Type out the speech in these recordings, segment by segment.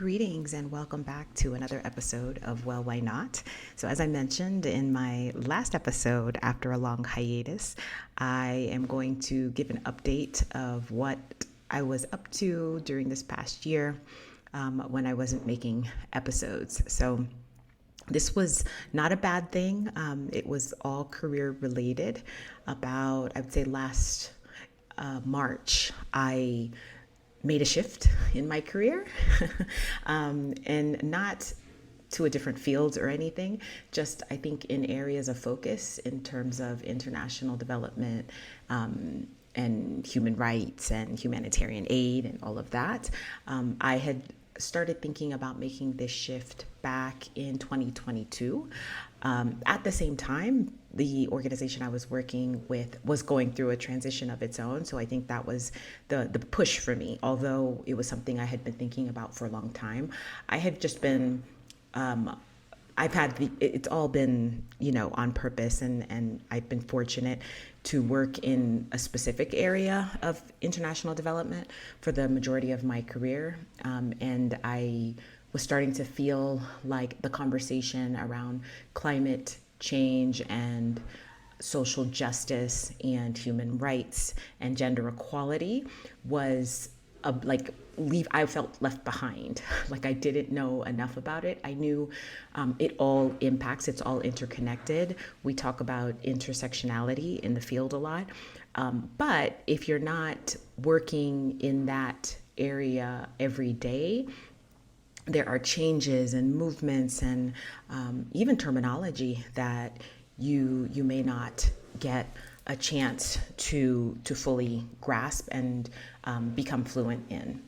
Greetings and welcome back to another episode of Well, Why Not? So, as I mentioned in my last episode after a long hiatus, I am going to give an update of what I was up to during this past year when I wasn't making episodes. So, this was not a bad thing. It was all career related. I would say last March, I made a shift in my career and not to a different field or anything, just I think in areas of focus in terms of international development and human rights and humanitarian aid and all of that. I had started thinking about making this shift back in 2022. At the same time, the organization I was working with was going through a transition of its own. So I think that was the push for me, although it was something I had been thinking about for a long time. I had just been, it's all been, on purpose, and I've been fortunate to work in a specific area of international development for the majority of my career. And I was starting to feel like the conversation around climate change and social justice and human rights and gender equality was I felt left behind. Like I didn't know enough about it. I knew it all impacts, it's all interconnected. We talk about intersectionality in the field a lot. But if you're not working in that area every day, there are changes and movements and even terminology that you may not get a chance to fully grasp and become fluent in.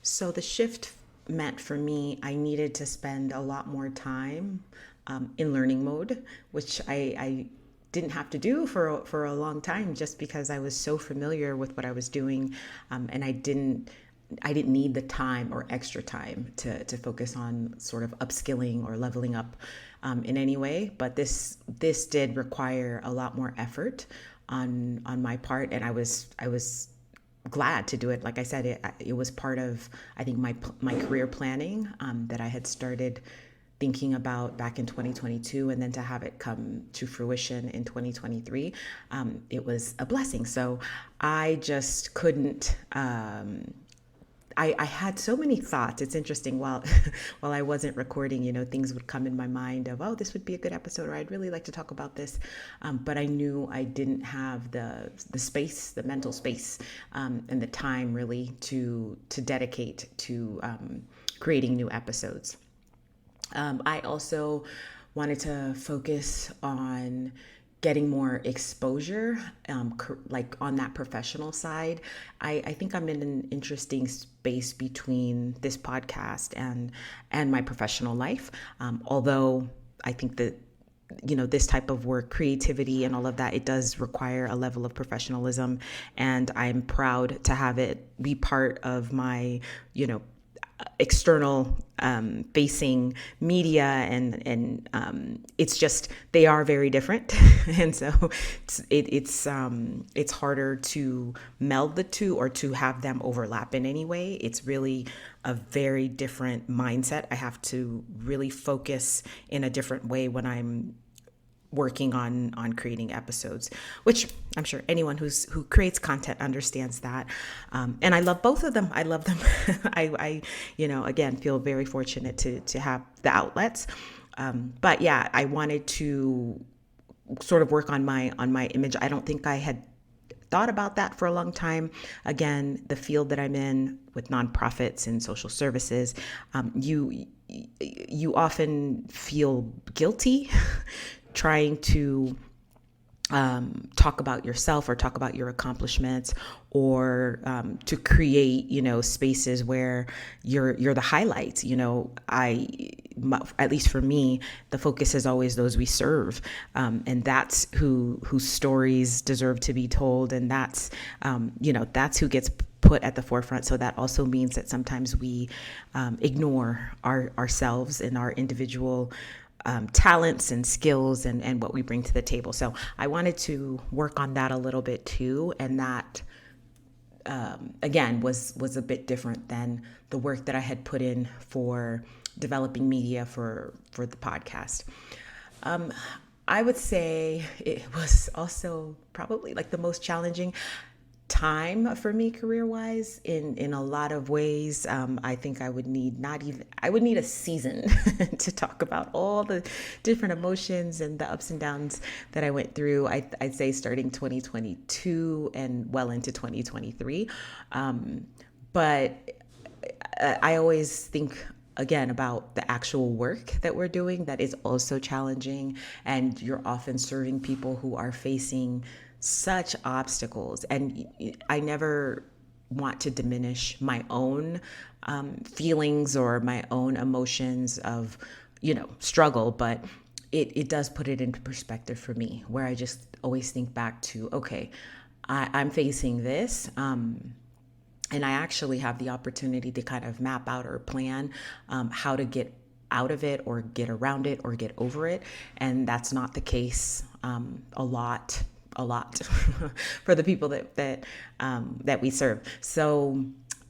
So the shift meant for me, I needed to spend a lot more time in learning mode, which I didn't have to do for a long time just because I was so familiar with what I was doing, and I didn't need the time or extra time to focus on sort of upskilling or leveling up in any way. But this did require a lot more effort on my part, and I was glad to do it. Like I said, it was part of, I think, my career planning that I had started thinking about back in 2022, and then to have it come to fruition in 2023, it was a blessing. So I just couldn't. I had so many thoughts. It's interesting. While I wasn't recording, things would come in my mind of, oh, this would be a good episode, or I'd really like to talk about this. But I knew I didn't have the space, the mental space, and the time really to dedicate to creating new episodes. I also wanted to focus on getting more exposure, like on that professional side. I think I'm in an interesting space between this podcast and my professional life. Although I think that, this type of work, creativity and all of that, it does require a level of professionalism. And I'm proud to have it be part of my, external facing media, and it's just, they are very different. And so it's harder to meld the two or to have them overlap in any way. It's really a very different mindset. I have to really focus in a different way when I'm working on creating episodes, which I'm sure anyone who creates content understands that. And I love both of them. I love them. I again, feel very fortunate to have the outlets. But yeah, I wanted to sort of work on my image. I don't think I had thought about that for a long time. Again, the field that I'm in with nonprofits and social services, you often feel guilty trying to talk about yourself or talk about your accomplishments, or to create, spaces where you're the highlights. At least for me, the focus is always those we serve, and that's whose stories deserve to be told, and that's that's who gets put at the forefront. So that also means that sometimes we ignore ourselves and our individual talents and skills and what we bring to the table. So I wanted to work on that a little bit too, and that again, was a bit different than the work that I had put in for developing media for the podcast. I would say it was also probably like the most challenging time for me career-wise in a lot of ways. I think I would need I would need a season to talk about all the different emotions and the ups and downs that I went through. I'd say starting 2022 and well into 2023. But I always think again about the actual work that we're doing that is also challenging, and you're often serving people who are facing such obstacles. And I never want to diminish my own feelings or my own emotions of, struggle, but it does put it into perspective for me, where I just always think back to, okay, I'm facing this. And I actually have the opportunity to kind of map out or plan how to get out of it or get around it or get over it. And that's not the case a lot for the people that we serve. So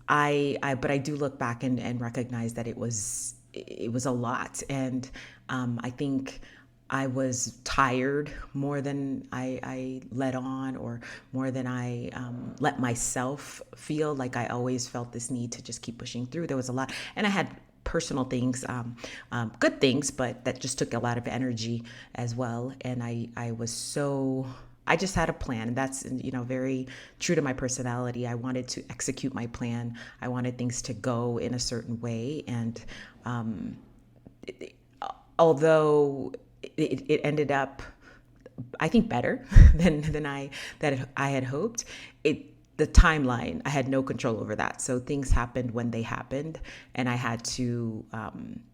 but I do look back and recognize that it was a lot. And I think I was tired more than I let on, or more than I let myself feel. Like I always felt this need to just keep pushing through. There was a lot, and I had personal things, good things, but that just took a lot of energy as well. And I just had a plan. That's, very true to my personality. I wanted to execute my plan. I wanted things to go in a certain way. And although it ended up, I think, better than I had hoped, the timeline, I had no control over that. So things happened when they happened, and I had to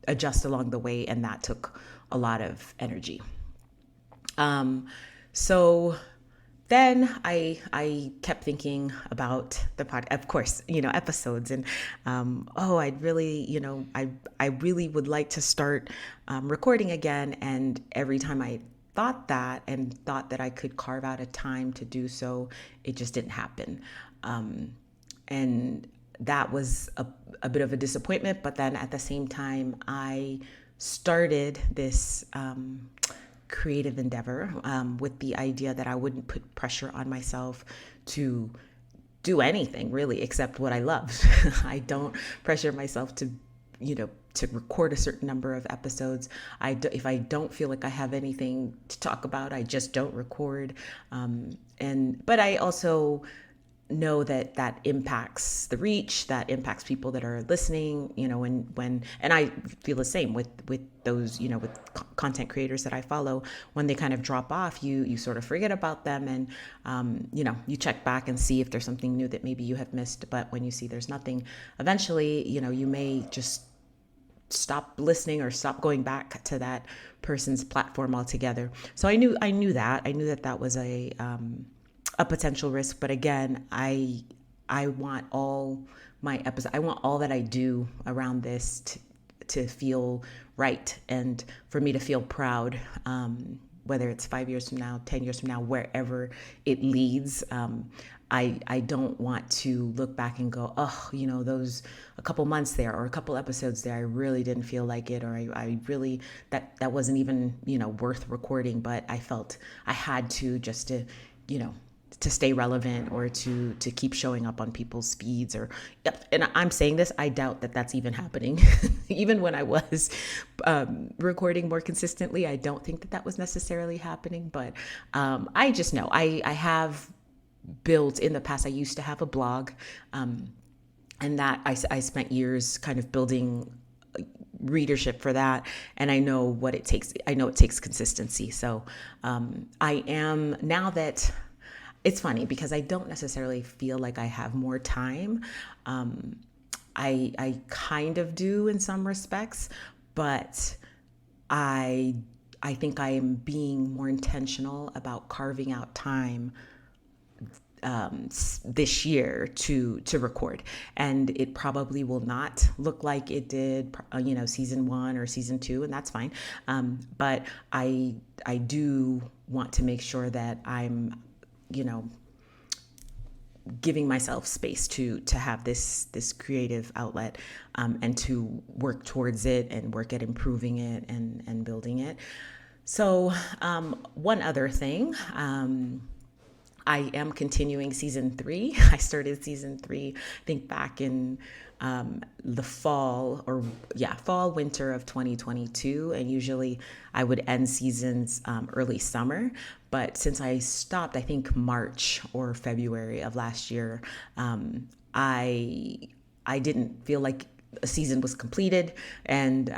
adjust along the way, and that took a lot of energy. So then I kept thinking about the pod, of course, episodes, and I'd really, I really would like to start recording again. And every time I thought that and thought that I could carve out a time to do so, it just didn't happen. And that was a bit of a disappointment. But then at the same time, I started this creative endeavor with the idea that I wouldn't put pressure on myself to do anything really except what I loved. I don't pressure myself to record a certain number of episodes. If I don't feel like I have anything to talk about, I just don't record. But I also know that impacts the reach, that impacts people that are listening, and I feel the same with those, with content creators that I follow. When they kind of drop off, you sort of forget about them, and you check back and see if there's something new that maybe you have missed. But when you see there's nothing, eventually, you may just stop listening or stop going back to that person's platform altogether. So I knew that was a potential risk. But again, I want all my episodes, I want all that I do around this to feel right, and for me to feel proud, whether it's 5 years from now, 10 years from now, wherever it leads. I don't want to look back and go, those a couple months there or a couple episodes there, I really didn't feel like it, or I really, that wasn't even, worth recording, but I felt I had to, just to, to stay relevant, or to keep showing up on people's feeds. And I'm saying this, I doubt that that's even happening. Even when I was recording more consistently, I don't think that was necessarily happening. But I just know I have built in the past. I used to have a blog, and that I spent years kind of building readership for that, and I know what it takes. I know it takes consistency. So I am, now that, it's funny because I don't necessarily feel like I have more time. I kind of do in some respects, but I think I am being more intentional about carving out time this year to record, and it probably will not look like it did, season 1 or season 2, and that's fine. But I do want to make sure that I'm, giving myself space to have this creative outlet, and to work towards it and work at improving it and building it. So one other thing, I am continuing season 3. I started season 3, I think back in the fall, winter of 2022. And usually I would end seasons early summer. But since I stopped, I think March or February of last year, I I didn't feel like a season was completed, and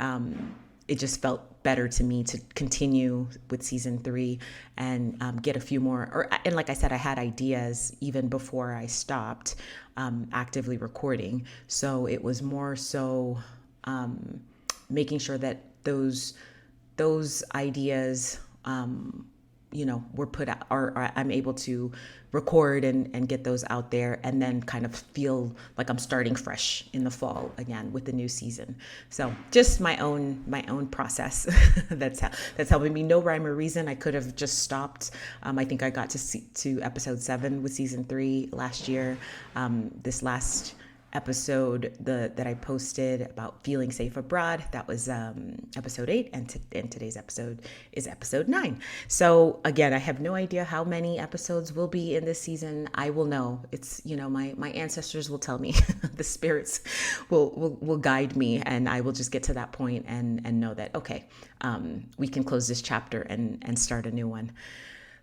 it just felt better to me to continue with season 3 and get a few more. And like I said, I had ideas even before I stopped actively recording. So it was more so making sure that those ideas, were put out, or I'm able to record and get those out there, and then kind of feel like I'm starting fresh in the fall again with the new season. So just my own process that's helping me. No rhyme or reason. I could have just stopped. I think I got to episode 7 with season 3 last year. This last episode that I posted about feeling safe abroad, that was episode 8, and today's episode is episode 9. So again, I have no idea how many episodes will be in this season. I will know. It's, my ancestors will tell me. The spirits will guide me, and I will just get to that point and know that, okay, we can close this chapter and start a new one.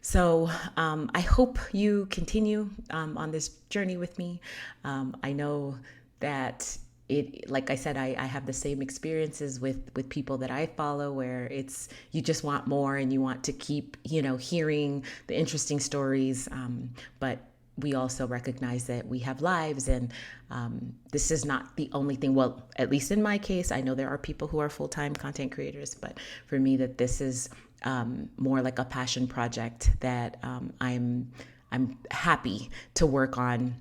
So I hope you continue on this journey with me. I know that like I said, I have the same experiences with people that I follow, where it's, you just want more and you want to keep, hearing the interesting stories. But we also recognize that we have lives, and this is not the only thing. Well, at least in my case, I know there are people who are full-time content creators, but for me, that this is more like a passion project that I'm happy to work on,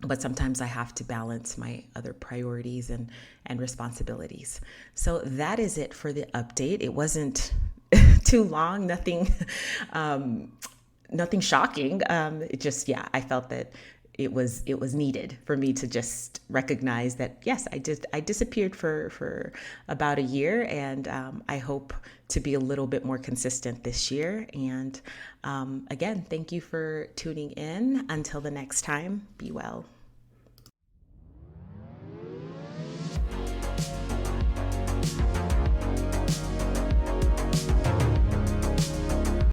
but sometimes I have to balance my other priorities and responsibilities. So that is it for the update. It wasn't too long, nothing shocking. It just, I felt that it was needed for me to just recognize that, yes, I disappeared for about a year, and I hope to be a little bit more consistent this year. And again, thank you for tuning in. Until the next time, be well.